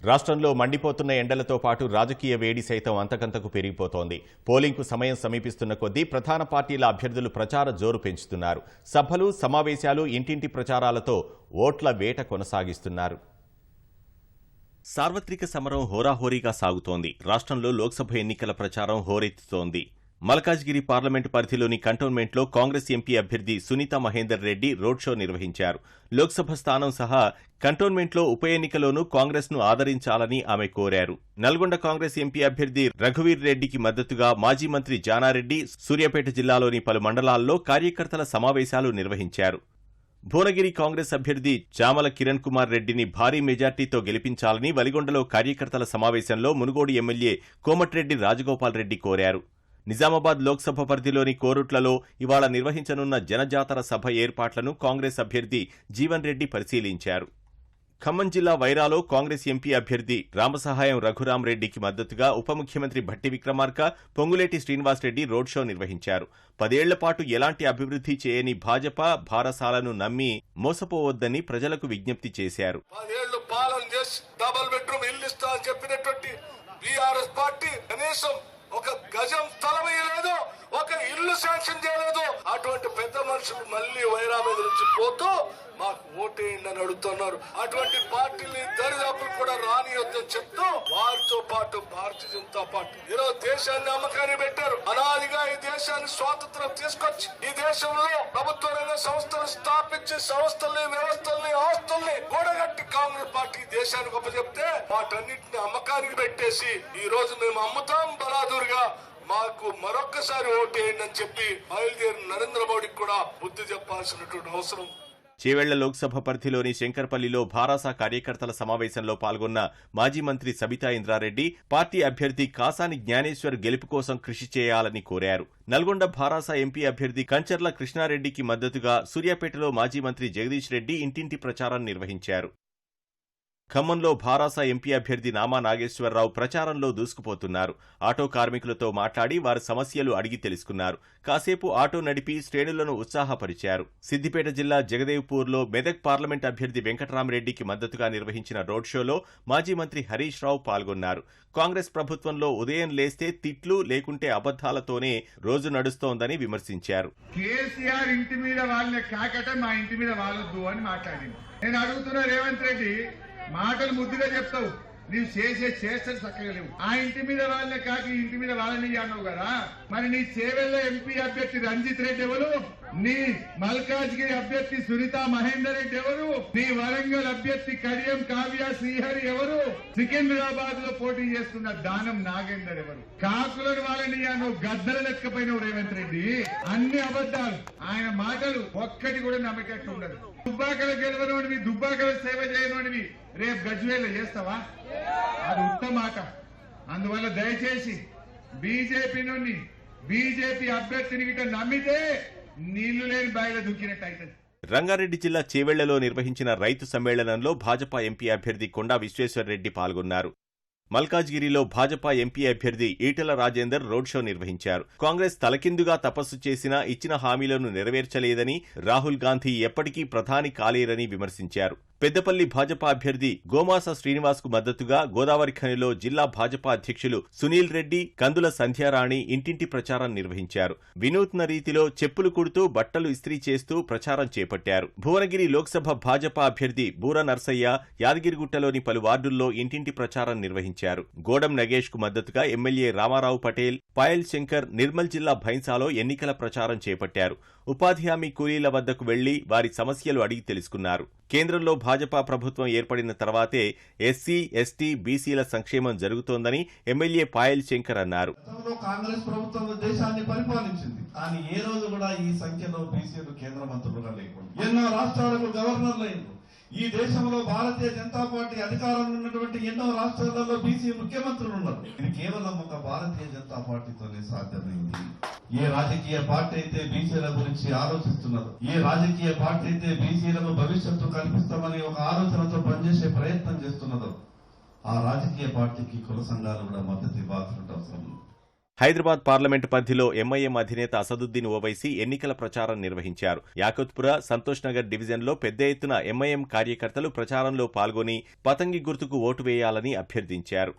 రాష్ట్రంలో మండిపోతున్న ఎండలతో పాటు రాజకీయ వేడి సైతం అంతకంతకు పెరిగిపోతోంది. పోలింగ్కు సమయం సమీపిస్తున్న కొద్దీ ప్రధాన పార్టీల అభ్యర్థులు ప్రచార జోరు పెంచుతున్నారు. సభలు, సమావేశాలు, ఇంటింటి ప్రచారాలతో ఓట్ల వేట కొనసాగిస్తున్నారు. సార్వత్రిక సమరం హోరాహోరీగా సాగుతోంది. రాష్ట్రంలో లోక్సభ ఎన్నికల ప్రచారం హోరెత్తుతోంది. మల్కాజ్గిరి పార్లమెంటు పరిధిలోని కంటోన్మెంట్లో కాంగ్రెస్ ఎంపీ అభ్యర్థి సునీతా మహేందర్ రెడ్డి రోడ్ షో నిర్వహించారు. లోక్సభ స్థానం సహా కంటోన్మెంట్లో ఉప ఎన్నికలోనూ కాంగ్రెస్ను ఆదరించాలని ఆమె కోరారు. నల్గొండ కాంగ్రెస్ ఎంపీ అభ్యర్థి రఘువీర్ రెడ్డికి మద్దతుగా మాజీ మంత్రి జానారెడ్డి సూర్యాపేట జిల్లాలోని పలు మండలాల్లో కార్యకర్తల సమావేశాలు నిర్వహించారు. భువనగిరి కాంగ్రెస్ అభ్యర్థి చామల కిరణ్ కుమార్ రెడ్డిని భారీ మెజార్టీతో గెలిపించాలని వలిగొండలో కార్యకర్తల సమావేశంలో మునుగోడు ఎమ్మెల్యే కోమటిరెడ్డి రాజగోపాల్ రెడ్డి కోరారు. నిజామాబాద్ లోక్సభ పరిధిలోని కోరుట్లలో ఇవాళ నిర్వహించనున్న జనజాతర సభ ఏర్పాట్లను కాంగ్రెస్ అభ్యర్థి జీవన్ రెడ్డి పరిశీలించారు. ఖమ్మం జిల్లా వైరాలో కాంగ్రెస్ ఎంపీ అభ్యర్థి రామసహాయం రఘురాం రెడ్డికి మద్దతుగా ఉప ముఖ్యమంత్రి భట్టి విక్రమార్క, పొంగులేటి శ్రీనివాసరెడ్డి రోడ్ షో నిర్వహించారు. 10 ఏళ్ల పాటు ఎలాంటి అభివృద్ధి చేయని భాజపా భారసాలను నమ్మి మోసపోవద్దని ప్రజలకు విజ్ఞప్తి చేశారు. 10 ఏళ్లు పాలన చేసి డబుల్ బెడ్రూమ్ ఇల్లు ఇస్తా అని చెప్పినటువంటి బీఆర్ఎస్ పార్టీ కనీసం ఒక గజం స్థలం ఇవ్వలేదు, ఒక ఇల్లు శాంక్షన్ చేయలేదు. అటువంటి పెద్ద మనుషులు మళ్ళీ వైరా మీద నుంచి పోతూ మాకు ఓటేయండి అని అడుగుతున్నారు. అటువంటి పార్టీని దరిదాపులు కూడా రానియొద్దని చెప్తూ వారితో పాటు భారతీయ జనతా పార్టీ ఈరోజు దేశాన్ని అమ్మకాన్ని పెట్టారు. అనాదిగా ఈ దేశాన్ని స్వాతంత్రం తీసుకొచ్చి ఈ దేశంలో ప్రభుత్వ రంగ సంస్థలు స్థాపించి సంస్థల్ని, వ్యవస్థల్ని, ఆస్తుల్ని కూడగట్టి కాంగ్రెస్ పార్టీ దేశానికి అప్పచెప్తే వాటన్నిటిని అమ్మకానికి పెట్టేసి ఈ రోజు మేము అమ్ముతాం బలాదూరుగా, మాకు మరొక్కసారి ఓటేయండి అని చెప్పి బయలుదేరి నరేంద్ర మోడీకి కూడా బుద్ధి చెప్పాల్సినటువంటి అవసరం. చేవెళ్ల లోక్సభ పరిధిలోని శంకర్పల్లిలో భారాస కార్యకర్తల సమావేశంలో పాల్గొన్న మాజీ మంత్రి సబితా ఇంద్రారెడ్డి పార్టీ అభ్యర్థి కాసాని జ్ఞానేశ్వర్ గెలుపు కోసం కృషి చేయాలని కోరారు. నల్గొండ భారాస ఎంపీ అభ్యర్థి కంచర్ల కృష్ణారెడ్డికి మద్దతుగా సూర్యాపేటలో మాజీ మంత్రి జగదీష్ రెడ్డి ఇంటింటి ప్రచారం నిర్వహించారు. ఖమ్మంలో భారాస ఎంపీ అభ్యర్థి నామా నాగేశ్వరరావు ప్రచారంలో దూసుకుపోతున్నారు. ఆటో కార్మికులతో మాట్లాడి వారి సమస్యలు అడిగి తెలుసుకున్నారు. కాసేపు ఆటో నడిపి శ్రేణులను ఉత్సాహపరిచారు. సిద్దిపేట జిల్లా జగదేవ్పూర్లో మెదక్ పార్లమెంట్ అభ్యర్థి వెంకట్రామరెడ్డికి మద్దతుగా నిర్వహించిన రోడ్ షోలో మాజీ మంత్రి హరీష్ రావు పాల్గొన్నారు. కాంగ్రెస్ ప్రభుత్వంలో ఉదయం లేస్తే తిట్లు, లేకుంటే అబద్దాలతోనే రోజు నడుస్తోందని విమర్శించారు. కేసీఆర్ ఇంటి మీద వాళ్ళే కాకట మా ఇంటి మీద వాళ్ళొద్దు అని మాట్లాడింది. నేను అడుగుతున్నా రేవంత్ రెడ్డి, మాటలు ముద్దుగా చెప్తావు, నీవు చేస్తలు చక్కగా లేవు. ఆ ఇంటి మీద వాళ్ళే కాక ఈ ఇంటి మీద వాళ్ళని అన్నావు కదా. మరి నీ చేవెళ్ల ఎంపీ అభ్యర్థి రంజిత్ రెడ్డి ఎవరు? నీ మల్కాజ్గిరి అభ్యర్థి సునీతా మహేందర్ రెడ్డి ఎవరు? నీ వరంగల్ అభ్యర్థి కడియం కావ్య శ్రీహరి ఎవరు? సికింద్రాబాద్ లో పోటీ చేస్తున్న దానం నాగేందర్ ఎవరు? కాకులను వాళ్ళని అన్నావు, గద్దల లెక్కపోయినావు రేవంత్ రెడ్డి. అన్ని అబద్దాలు. ఆయన మాటలు ఒక్కటి కూడా నమ్మకట్టు ఉండదు. దుబ్బాకల గెలవనోడివి, దుబ్బాకల సేవ చేయనోడివి రేపు గజ్వేల్లో చేస్తావా? అది ఉత్తమ మాట. అందువల్ల దయచేసి బీజేపీ నుండి బీజేపీ అభ్యర్థిని గిట్ట నమ్మితే నీళ్లు లేని బాయిలో దుక్కినట్టు అవుతుంది. రంగారెడ్డి జిల్లా చేవెళ్లలో నిర్వహించిన రైతు సమ్మేళనంలో భాజపా ఎంపీ అభ్యర్థి కొండా విశ్వేశ్వర్రెడ్డి పాల్గొన్నారు. మల్కాజ్గిరిలో భాజపా ఎంపీ అభ్యర్థి ఈటెల రాజేందర్ రోడ్ షో నిర్వహించారు. కాంగ్రెస్ తలకిందుగా తపస్సు చేసినా ఇచ్చిన హామీలను నెరవేర్చలేదని, రాహుల్ గాంధీ ఎప్పటికీ ప్రధాని కాలేరని విమర్శించారు. పెద్దపల్లి భాజపా అభ్యర్థి గోమాస శ్రీనివాస్ కు మద్దతుగా గోదావరి ఖనిలో జిల్లా భాజపా అధ్యక్షులు సునీల్ రెడ్డి, కందుల సంధ్యారాణి ఇంటింటి ప్రచారం నిర్వహించారు. వినూత్న రీతిలో చెప్పులు కుడుతూ, బట్టలు ఇస్త్రీ చేస్తూ ప్రచారం చేపట్టారు. భువనగిరి లోక్సభ భాజపా అభ్యర్థి బూర నర్సయ్య యాదగిరిగుట్టలోని పలు వార్డుల్లో ఇంటింటి ప్రచారం నిర్వహించారు. గోడం నగేష్ కు మద్దతుగా ఎమ్మెల్యే రామారావు పటేల్, పాయల్ శంకర్ నిర్మల్ జిల్లా భైన్సాలో ఎన్నికల ప్రచారం చేపట్టారు. ఉపాధి హామీ కూలీల వద్దకు వెళ్లి వారి సమస్యలు అడిగి తెలుసుకున్నారు. కేంద్రంలో భాజపా ప్రభుత్వం ఏర్పడిన తర్వాతే ఎస్సీ, ఎస్టీ, బీసీల సంక్షేమం జరుగుతోందని ఎమ్మెల్యే పాయల్ శంకర్ అన్నారు. కాంగ్రెస్ ప్రభుత్వం దేశాన్ని పరిపాలించింది, కానీ ఏ రోజు కూడా ఈ సంఖ్యలో బీసీలు కేంద్ర మంత్రులుగా లేకుండా ఎన్నో రాష్ట్రాలకు గవర్నర్లైంది. ఈ దేశంలో భారతీయ జనతా పార్టీ అధికారంలో ఉన్నటువంటి ఎన్నో రాష్ట్రాలలో బీసీ ముఖ్యమంత్రులు ఉన్నారు. ఇది కేవలం ఒక భారతీయ జనతా పార్టీతోనే సాధ్యమైంది. ఏ రాజకీయ పార్టీ అయితే బీసీల గురించి ఆలోచిస్తున్నదో, ఏ రాజకీయ పార్టీ అయితే బీసీలకు భవిష్యత్తు కల్పిస్తామని ఒక ఆలోచనతో పనిచేసే ప్రయత్నం చేస్తున్నదో, ఆ రాజకీయ పార్టీకి కుల సంఘాలు కూడా మద్దతు ఇవ్వాల్సిన అవసరం ఉంది. హైదరాబాద్ పార్లమెంటు పరిధిలో ఎంఐఎం అధినేత అసదుద్దీన్ ఓవైసీ ఎన్నికల ప్రచారం నిర్వహించారు. యాకుత్పుర, సంతోష్ నగర్ డివిజన్లో పెద్ద ఎత్తున ఎంఐఎం కార్యకర్తలు ప్రచారంలో పాల్గొని పతంగి గుర్తుకు ఓటు వేయాలని అభ్యర్థించారు.